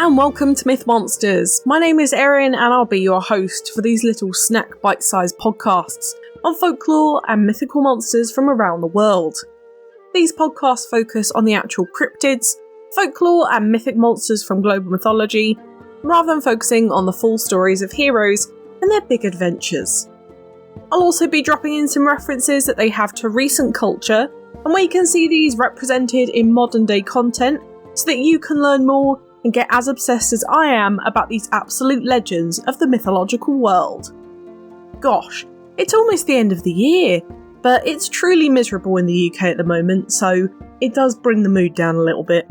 and welcome to Myth Monsters. My name is Erin and I'll be your host for these little snack bite-sized podcasts on folklore and mythical monsters from around the world. These podcasts focus on the actual cryptids, folklore and mythic monsters from global mythology, rather than focusing on the full stories of heroes and their big adventures. I'll also be dropping in some references that they have to recent culture, and where you can see these represented in modern day content so that you can learn more and get as obsessed as I am about these absolute legends of the mythological world. Gosh, it's almost the end of the year, but it's truly miserable in the UK at the moment, so it does bring the mood down a little bit.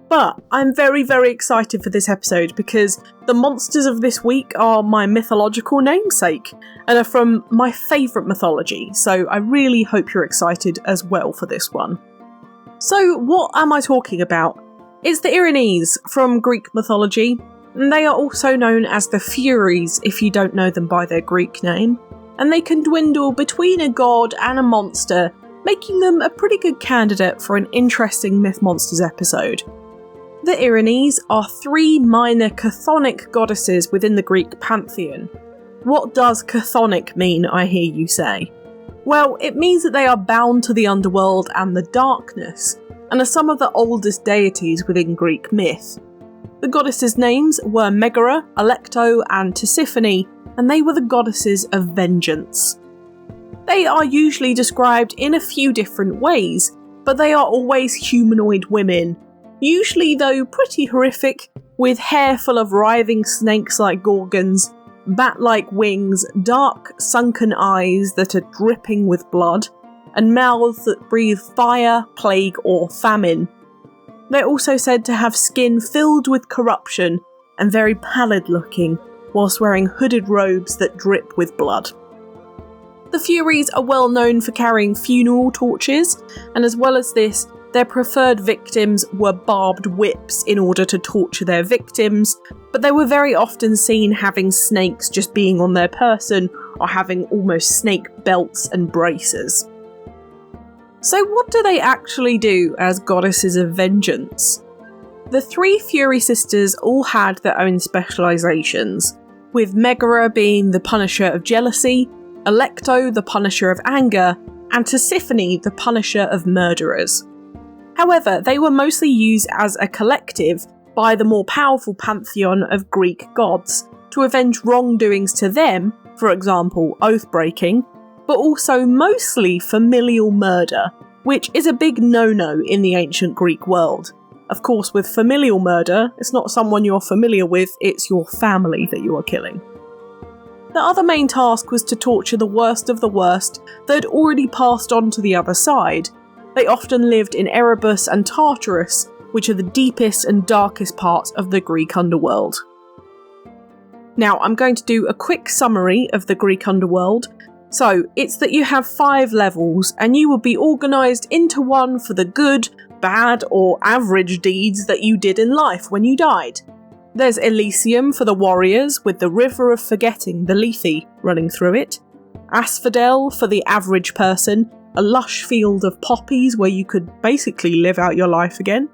But I'm very, very excited for this episode because the monsters of this week are my mythological namesake and are from my favourite mythology, so I really hope you're excited as well for this one. So what am I talking about? It's the Erinyes from Greek mythology, and they are also known as the Furies if you don't know them by their Greek name, and they can dwindle between a god and a monster, making them a pretty good candidate for an interesting Myth Monsters episode. The Erinyes are three minor chthonic goddesses within the Greek pantheon. What does chthonic mean, I hear you say? Well, it means that they are bound to the underworld and the darkness, and are some of the oldest deities within Greek myth. The goddesses' names were Megara, Alecto, and Tisiphone, and they were the goddesses of vengeance. They are usually described in a few different ways, but they are always humanoid women, usually though pretty horrific, with hair full of writhing snakes like gorgons, bat-like wings, dark, sunken eyes that are dripping with blood, and mouths that breathe fire, plague, or famine. They're also said to have skin filled with corruption and very pallid looking, whilst wearing hooded robes that drip with blood. The Furies are well known for carrying funeral torches, and as well as this, their preferred victims were barbed whips in order to torture their victims, but they were very often seen having snakes just being on their person or having almost snake belts and braces. So what do they actually do as goddesses of vengeance? The three Fury sisters all had their own specialisations, with Megara being the punisher of jealousy, Alecto the punisher of anger, and Tisiphone the punisher of murderers. However, they were mostly used as a collective by the more powerful pantheon of Greek gods to avenge wrongdoings to them, for example, oath-breaking, but also mostly familial murder, which is a big no-no in the ancient Greek world. Of course, with familial murder, it's not someone you're familiar with, it's your family that you are killing. The other main task was to torture the worst of the worst that had already passed on to the other side. They often lived in Erebus and Tartarus, which are the deepest and darkest parts of the Greek underworld. Now, I'm going to do a quick summary of the Greek underworld. So, it's that you have 5 levels, and you will be organised into one for the good, bad, or average deeds that you did in life when you died. There's Elysium for the warriors, with the River of Forgetting, the Lethe, running through it. Asphodel for the average person, a lush field of poppies where you could basically live out your life again.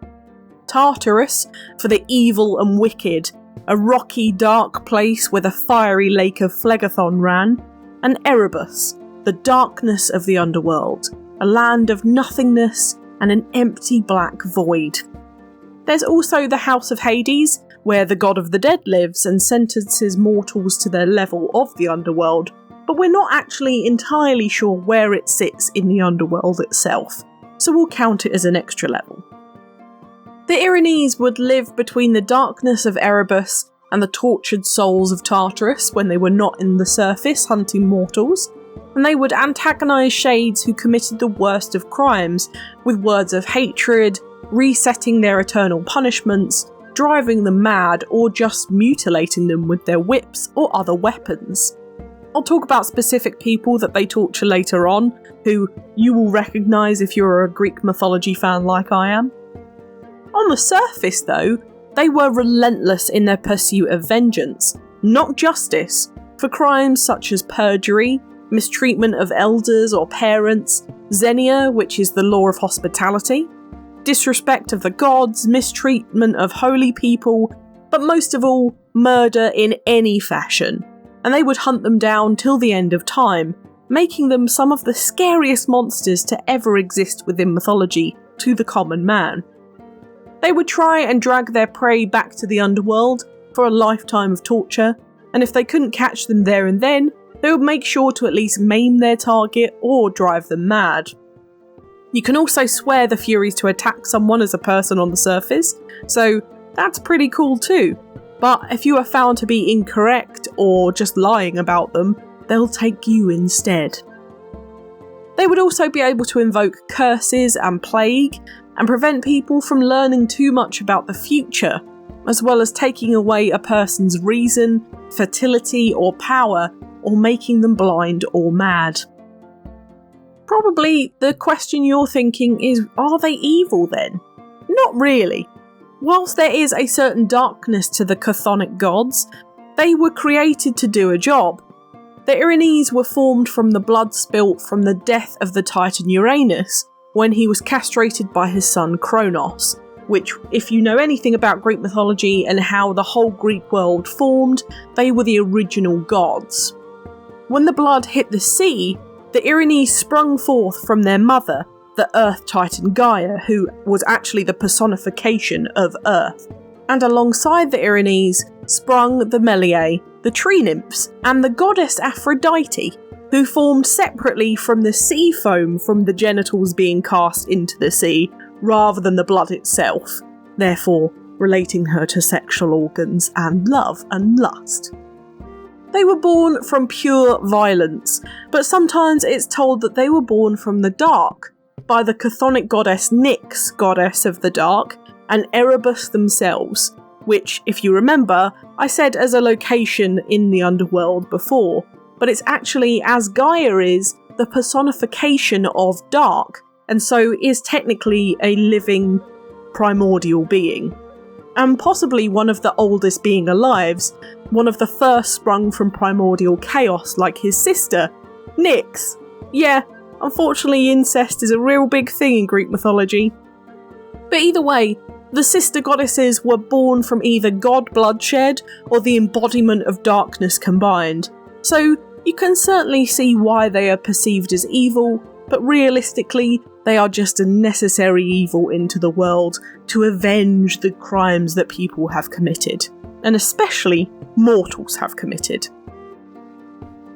Tartarus for the evil and wicked, a rocky, dark place where the fiery lake of Phlegethon ran. And Erebus, the darkness of the underworld, a land of nothingness and an empty black void. There's also the House of Hades, where the god of the dead lives and sentences mortals to their level of the underworld, but we're not actually entirely sure where it sits in the underworld itself, so we'll count it as an extra level. The Erinyes would live between the darkness of Erebus and the tortured souls of Tartarus when they were not in the surface hunting mortals, and they would antagonise shades who committed the worst of crimes with words of hatred, resetting their eternal punishments, driving them mad, or just mutilating them with their whips or other weapons. I'll talk about specific people that they torture later on, who you will recognise if you're a Greek mythology fan like I am. On the surface though, they were relentless in their pursuit of vengeance, not justice, for crimes such as perjury, mistreatment of elders or parents, xenia, which is the law of hospitality, disrespect of the gods, mistreatment of holy people, but most of all, murder in any fashion, and they would hunt them down till the end of time, making them some of the scariest monsters to ever exist within mythology to the common man. They would try and drag their prey back to the underworld for a lifetime of torture, and if they couldn't catch them there and then, they would make sure to at least maim their target or drive them mad. You can also swear the Furies to attack someone as a person on the surface, so that's pretty cool too. But if you are found to be incorrect or just lying about them, they'll take you instead. They would also be able to invoke curses and plague, and prevent people from learning too much about the future, as well as taking away a person's reason, fertility or power, or making them blind or mad. Probably the question you're thinking is, are they evil then? Not really. Whilst there is a certain darkness to the chthonic gods, they were created to do a job. The Erinyes were formed from the blood spilt from the death of the Titan Uranus, when he was castrated by his son Kronos, which, if you know anything about Greek mythology and how the whole Greek world formed, they were the original gods. When the blood hit the sea, the Erinyes sprung forth from their mother, the Earth Titan Gaia, who was actually the personification of Earth. And alongside the Erinyes sprung the Meliae, the tree nymphs, and the goddess Aphrodite, who formed separately from the sea foam from the genitals being cast into the sea, rather than the blood itself, therefore relating her to sexual organs and love and lust. They were born from pure violence, but sometimes it's told that they were born from the dark, by the chthonic goddess Nyx, goddess of the dark, and Erebus themselves, which, if you remember, I said as a location in the underworld before, but it's actually, as Gaia is, the personification of dark, and so is technically a living, primordial being. And possibly one of the oldest being alive, one of the first sprung from primordial chaos like his sister, Nyx. Yeah, unfortunately incest is a real big thing in Greek mythology. But either way, the sister goddesses were born from either god bloodshed or the embodiment of darkness combined, so you can certainly see why they are perceived as evil, but realistically, they are just a necessary evil into the world to avenge the crimes that people have committed, and especially mortals have committed.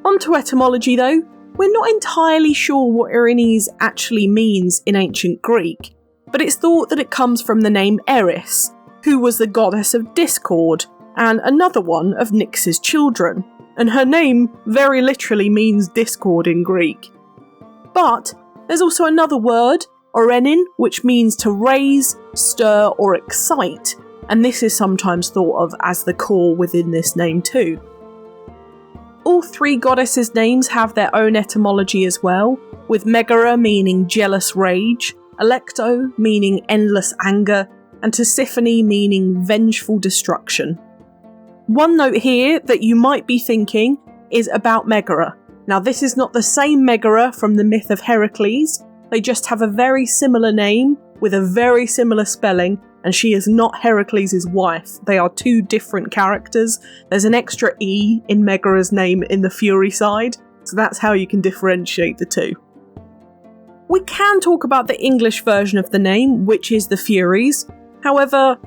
On to etymology though, we're not entirely sure what Erinyes actually means in ancient Greek, but it's thought that it comes from the name Eris, who was the goddess of discord, and another one of Nyx's children, and her name very literally means discord in Greek. But there's also another word, orenin, which means to raise, stir or excite, and this is sometimes thought of as the core within this name too. All three goddesses' names have their own etymology as well, with Megara meaning jealous rage, Alecto meaning endless anger, and Tisiphone meaning vengeful destruction. One note here that you might be thinking is about Megara. Now this is not the same Megara from the myth of Heracles, they just have a very similar name with a very similar spelling, and she is not Heracles' wife. They are two different characters. There's an extra E in Megara's name in the Fury side, so that's how you can differentiate the two. We can talk about the English version of the name, which is the Furies. However,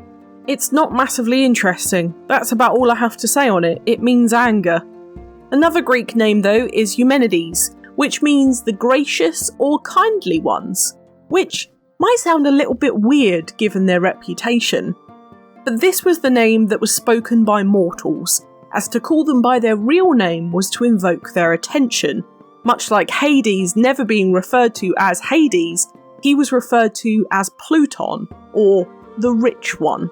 it's not massively interesting. That's about all I have to say on it. It means anger. Another Greek name though is Eumenides, which means the gracious or kindly ones, which might sound a little bit weird given their reputation. But this was the name that was spoken by mortals, as to call them by their real name was to invoke their attention. Much like Hades never being referred to as Hades, he was referred to as Pluton, or the Rich One.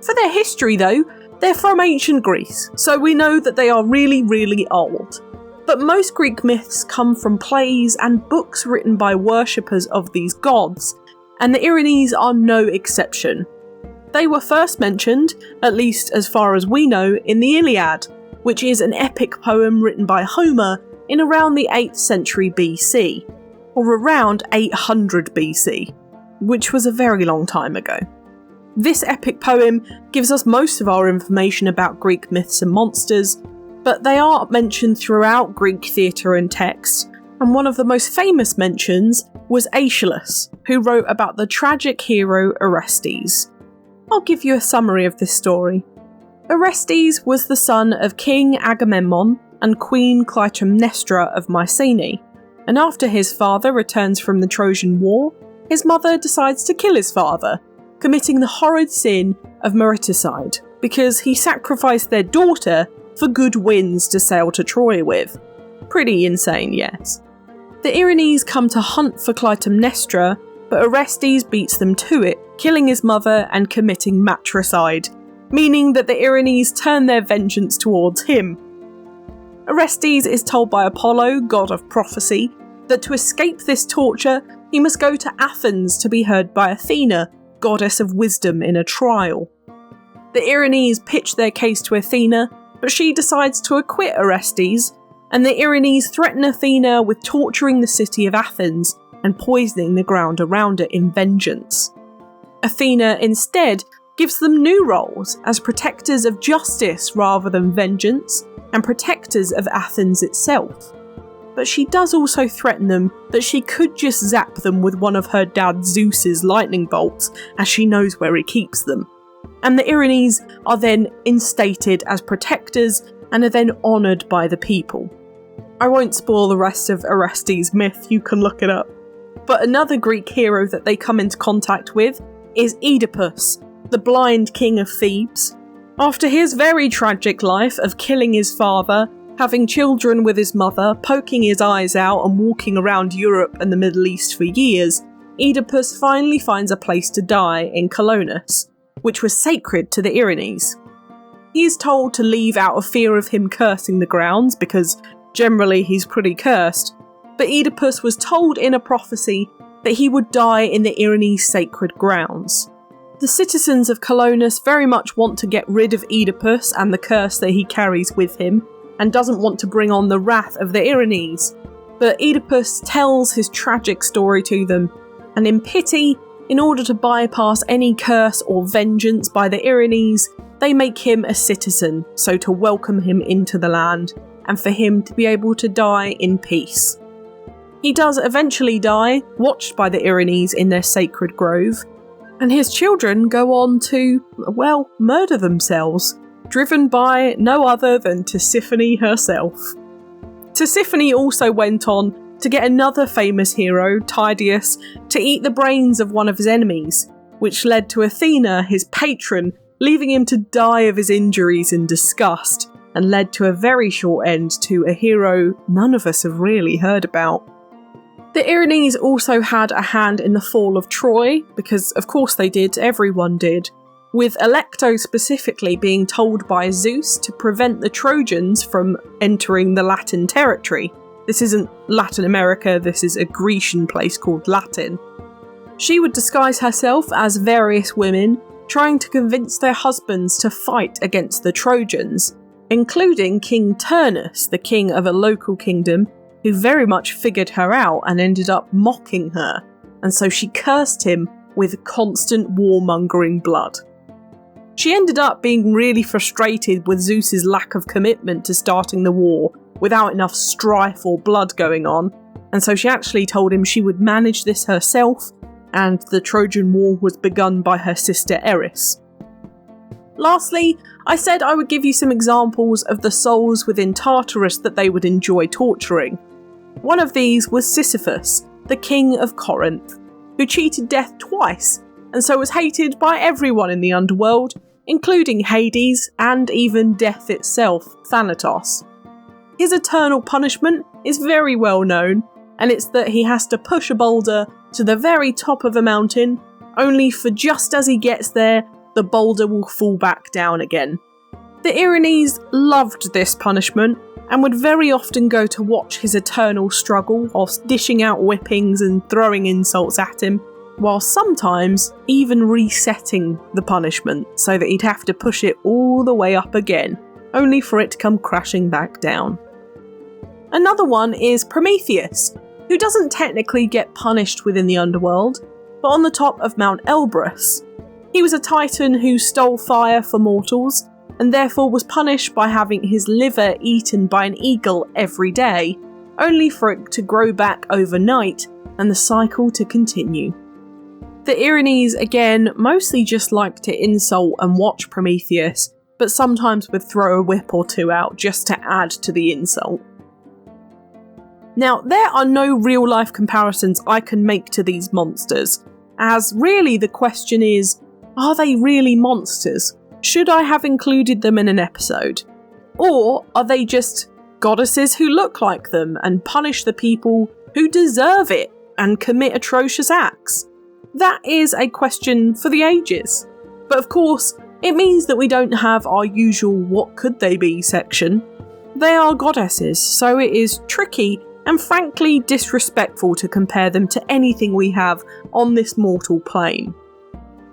For their history though, they're from ancient Greece, so we know that they are really, really old. But most Greek myths come from plays and books written by worshippers of these gods, and the Erinyes are no exception. They were first mentioned, at least as far as we know, in the Iliad, which is an epic poem written by Homer in around the 8th century BC, or around 800 BC, which was a very long time ago. This epic poem gives us most of our information about Greek myths and monsters, but they are mentioned throughout Greek theatre and text, and one of the most famous mentions was Aeschylus, who wrote about the tragic hero Orestes. I'll give you a summary of this story. Orestes was the son of King Agamemnon and Queen Clytemnestra of Mycenae, and after his father returns from the Trojan War, his mother decides to kill his father, committing the horrid sin of mariticide, because he sacrificed their daughter for good winds to sail to Troy with. Pretty insane, yes. The Erinyes come to hunt for Clytemnestra, but Orestes beats them to it, killing his mother and committing matricide, meaning that the Erinyes turn their vengeance towards him. Orestes is told by Apollo, god of prophecy, that to escape this torture, he must go to Athens to be heard by Athena, goddess of wisdom, in a trial. The Erinyes pitch their case to Athena, but she decides to acquit Orestes, and the Erinyes threaten Athena with torturing the city of Athens and poisoning the ground around it in vengeance. Athena instead gives them new roles as protectors of justice rather than vengeance, and protectors of Athens itself. But she does also threaten them that she could just zap them with one of her dad Zeus's lightning bolts, as she knows where he keeps them. And the Erinyes are then instated as protectors and are then honoured by the people. I won't spoil the rest of Orestes' myth, you can look it up. But another Greek hero that they come into contact with is Oedipus, the blind king of Thebes. After his very tragic life of killing his father, having children with his mother, poking his eyes out and walking around Europe and the Middle East for years, Oedipus finally finds a place to die in Colonus, which was sacred to the Erinyes. He is told to leave out of fear of him cursing the grounds, because generally he's pretty cursed, but Oedipus was told in a prophecy that he would die in the Erinyes' sacred grounds. The citizens of Colonus very much want to get rid of Oedipus and the curse that he carries with him, and doesn't want to bring on the wrath of the Erinyes, but Oedipus tells his tragic story to them, and in pity, in order to bypass any curse or vengeance by the Erinyes, they make him a citizen, so to welcome him into the land, and for him to be able to die in peace. He does eventually die, watched by the Erinyes in their sacred grove, and his children go on to, well, murder themselves, driven by no other than Tisiphone herself. Tisiphone also went on to get another famous hero, Tydeus, to eat the brains of one of his enemies, which led to Athena, his patron, leaving him to die of his injuries in disgust, and led to a very short end to a hero none of us have really heard about. The Erinyes also had a hand in the fall of Troy, because of course they did, everyone did, with Alecto specifically being told by Zeus to prevent the Trojans from entering the Latin territory. This isn't Latin America, this is a Grecian place called Latin. She would disguise herself as various women, trying to convince their husbands to fight against the Trojans, including King Turnus, the king of a local kingdom, who very much figured her out and ended up mocking her, and so she cursed him with constant warmongering blood. She ended up being really frustrated with Zeus's lack of commitment to starting the war without enough strife or blood going on, and so she actually told him she would manage this herself, and the Trojan War was begun by her sister Eris. Lastly, I said I would give you some examples of the souls within Tartarus that they would enjoy torturing. One of these was Sisyphus, the king of Corinth, who cheated death twice, and so was hated by everyone in the underworld, including Hades and even death itself, Thanatos. His eternal punishment is very well known, and it's that he has to push a boulder to the very top of a mountain, only for just as he gets there, the boulder will fall back down again. The Erinyes loved this punishment, and would very often go to watch his eternal struggle whilst dishing out whippings and throwing insults at him, while sometimes even resetting the punishment so that he'd have to push it all the way up again, only for it to come crashing back down. Another one is Prometheus, who doesn't technically get punished within the underworld, but on the top of Mount Elbrus. He was a titan who stole fire for mortals, and therefore was punished by having his liver eaten by an eagle every day, only for it to grow back overnight and the cycle to continue. The Erinyes, again, mostly just like to insult and watch Prometheus, but sometimes would throw a whip or two out just to add to the insult. Now, there are no real-life comparisons I can make to these monsters, as really the question is, are they really monsters? Should I have included them in an episode? Or are they just goddesses who look like them and punish the people who deserve it and commit atrocious acts? That is a question for the ages. But of course, it means that we don't have our usual what could they be section. They are goddesses, so it is tricky and frankly disrespectful to compare them to anything we have on this mortal plane.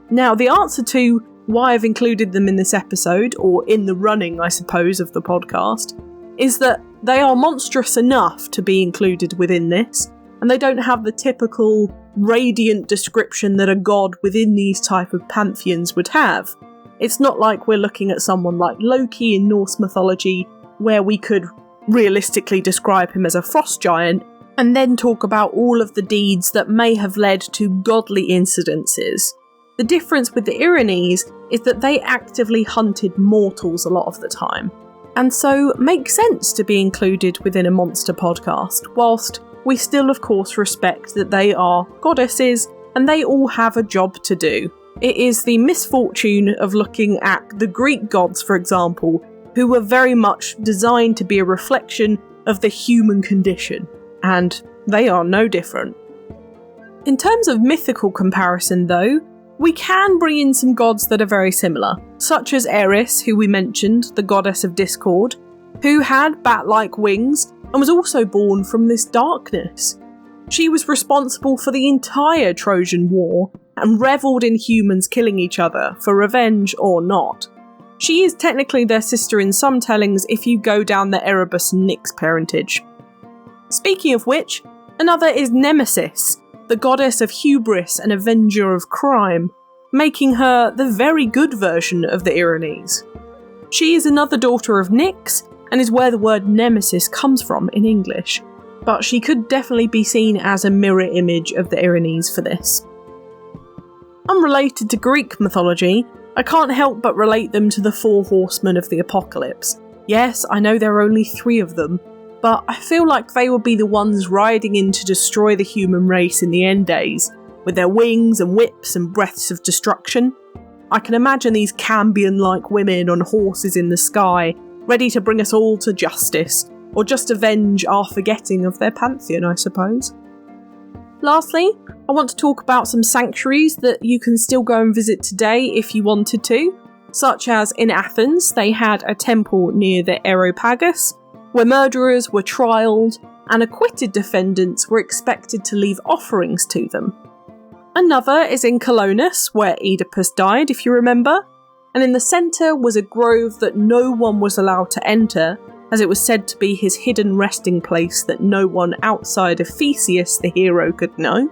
Now, the answer to why I've included them in this episode, or in the running, I suppose, of the podcast, is that they are monstrous enough to be included within this, and they don't have the typical radiant description that a god within these type of pantheons would have. It's not like we're looking at someone like Loki in Norse mythology, where we could realistically describe him as a frost giant, and then talk about all of the deeds that may have led to godly incidences. The difference with the Erinyes is that they actively hunted mortals a lot of the time, and so make sense to be included within a monster podcast, whilst we still of course respect that they are goddesses and they all have a job to do. It is the misfortune of looking at the Greek gods, for example, who were very much designed to be a reflection of the human condition, and they are no different. In terms of mythical comparison though, we can bring in some gods that are very similar, such as Erinyes, who we mentioned, the goddess of discord, who had bat-like wings and was also born from this darkness. She was responsible for the entire Trojan War and revelled in humans killing each other, for revenge or not. She is technically their sister in some tellings if you go down the Erebus and Nyx parentage. Speaking of which, another is Nemesis, the goddess of hubris and avenger of crime, making her the very good version of the Erinyes. She is another daughter of Nyx, and is where the word nemesis comes from in English, but she could definitely be seen as a mirror image of the Erinyes for this. Unrelated to Greek mythology, I can't help but relate them to the 4 horsemen of the apocalypse. Yes, I know there are only 3 of them, but I feel like they will be the ones riding in to destroy the human race in the end days, with their wings and whips and breaths of destruction. I can imagine these Cambion-like women on horses in the sky, ready to bring us all to justice, or just avenge our forgetting of their pantheon, I suppose. Lastly, I want to talk about some sanctuaries that you can still go and visit today if you wanted to, such as in Athens, they had a temple near the Areopagus, where murderers were trialled and acquitted defendants were expected to leave offerings to them. Another is in Colonus, where Oedipus died, if you remember, and in the centre was a grove that no one was allowed to enter, as it was said to be his hidden resting place that no one outside of Theseus the hero could know.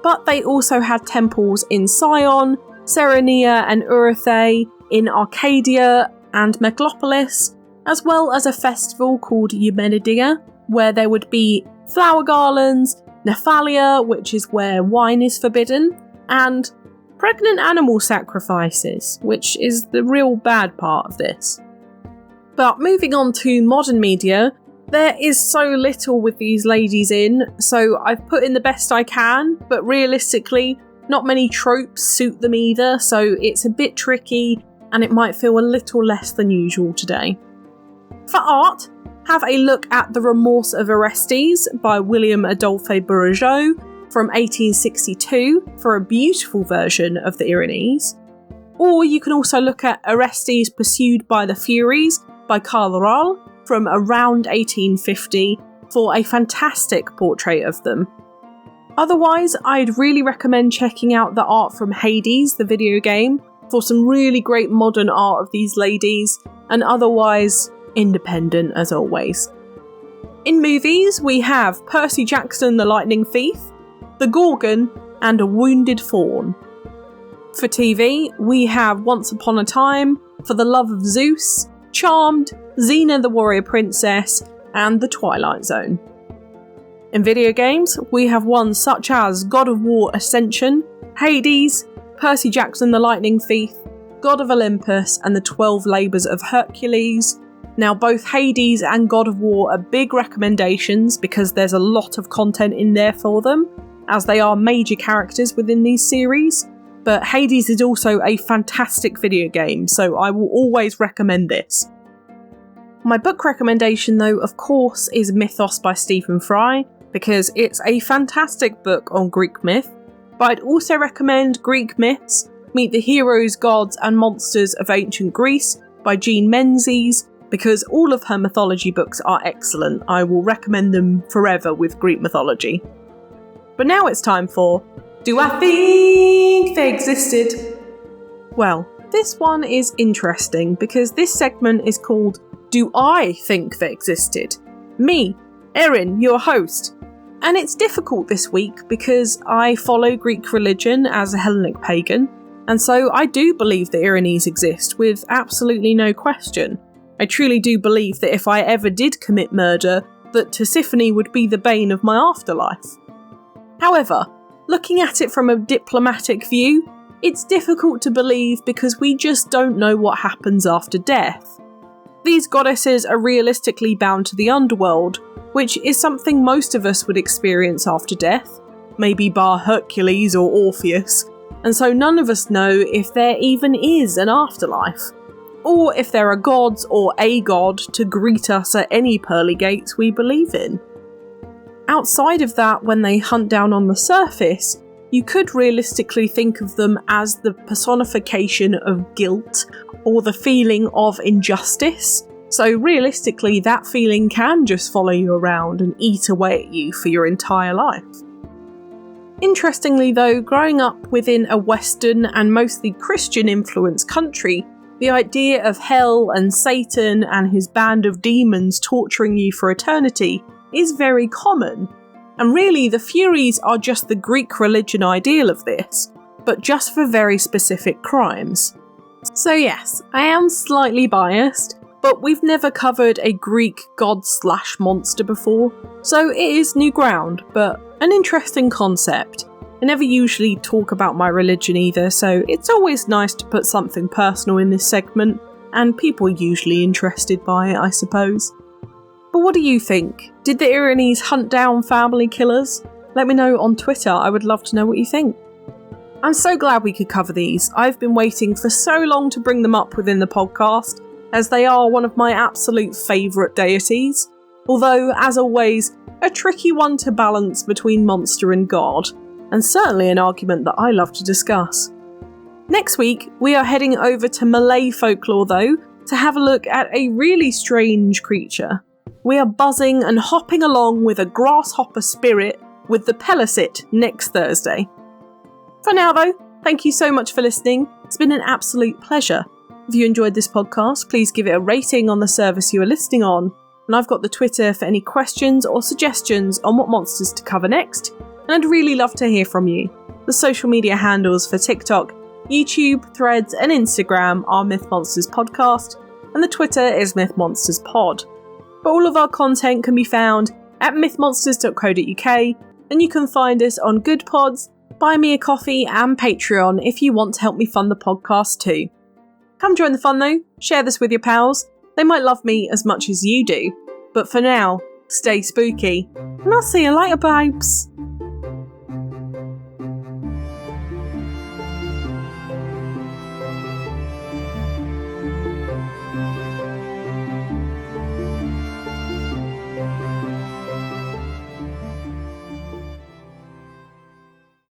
But they also had temples in Sion, Serenia and Eurythe, in Arcadia and Megalopolis, as well as a festival called Eumenidia, where there would be flower garlands, Nephalia, which is where wine is forbidden, and pregnant animal sacrifices, which is the real bad part of this. But moving on to modern media, there is so little with these ladies in, so I've put in the best I can, but realistically, not many tropes suit them either, so it's a bit tricky and it might feel a little less than usual today. For art, have a look at The Remorse of Orestes by William Adolphe Bourgeault from 1862 for a beautiful version of the Erinyes. Or you can also look at Orestes Pursued by the Furies by Karl Rahl from around 1850 for a fantastic portrait of them. Otherwise, I'd really recommend checking out the art from Hades, the video game, for some really great modern art of these ladies, and otherwise independent as always. In movies, we have Percy Jackson the Lightning Thief, The Gorgon, and A Wounded Fawn. For TV, we have Once Upon a Time, For the Love of Zeus, Charmed, Xena the Warrior Princess, and The Twilight Zone. In video games, we have ones such as God of War Ascension, Hades, Percy Jackson the Lightning Thief, God of Olympus, and the 12 Labours of Hercules. Now, both Hades and God of War are big recommendations because there's a lot of content in there for them, as they are major characters within these series. But Hades is also a fantastic video game, so I will always recommend this. My book recommendation, though, of course, is Mythos by Stephen Fry, because it's a fantastic book on Greek myth. But I'd also recommend Greek Myths, Meet the Heroes, Gods and Monsters of Ancient Greece by Jean Menzies, because all of her mythology books are excellent. I will recommend them forever with Greek mythology. But now it's time for Do I Think They Existed? Well, this one is interesting because this segment is called Do I Think They Existed? Me, Erin, your host. And it's difficult this week because I follow Greek religion as a Hellenic pagan, and so I do believe that Erinyes exist with absolutely no question. I truly do believe that if I ever did commit murder, that Tisiphone would be the bane of my afterlife. However, looking at it from a diplomatic view, it's difficult to believe because we just don't know what happens after death. These goddesses are realistically bound to the underworld, which is something most of us would experience after death, maybe bar Hercules or Orpheus, and so none of us know if there even is an afterlife, or if there are gods or a god to greet us at any pearly gates we believe in. Outside of that, when they hunt down on the surface, you could realistically think of them as the personification of guilt or the feeling of injustice. So realistically, that feeling can just follow you around and eat away at you for your entire life. Interestingly though, growing up within a Western and mostly Christian-influenced country, the idea of hell and Satan and his band of demons torturing you for eternity is very common. And really, the Furies are just the Greek religion ideal of this, but just for very specific crimes. So yes, I am slightly biased, but we've never covered a Greek god/monster before, so it is new ground, but an interesting concept. I never usually talk about my religion either, so it's always nice to put something personal in this segment, and people are usually interested by it, I suppose. But what do you think? Did the Erinyes hunt down family killers? Let me know on Twitter, I would love to know what you think. I'm so glad we could cover these. I've been waiting for so long to bring them up within the podcast, as they are one of my absolute favourite deities, although, as always, a tricky one to balance between monster and god, and certainly an argument that I love to discuss. Next week, we are heading over to Malay folklore though, to have a look at a really strange creature. We are buzzing and hopping along with a grasshopper spirit with the Pelesit next Thursday. For now though, thank you so much for listening. It's been an absolute pleasure. If you enjoyed this podcast, please give it a rating on the service you are listening on. And I've got the Twitter for any questions or suggestions on what monsters to cover next. And I'd really love to hear from you. The social media handles for TikTok, YouTube, Threads and Instagram are Myth Monsters Podcast, and the Twitter is Myth Monsters Pod. But all of our content can be found at mythmonsters.co.uk, and you can find us on Good Pods, Buy Me a Coffee and Patreon if you want to help me fund the podcast too. Come join the fun though, share this with your pals, they might love me as much as you do. But for now, stay spooky, and I'll see you later, babes.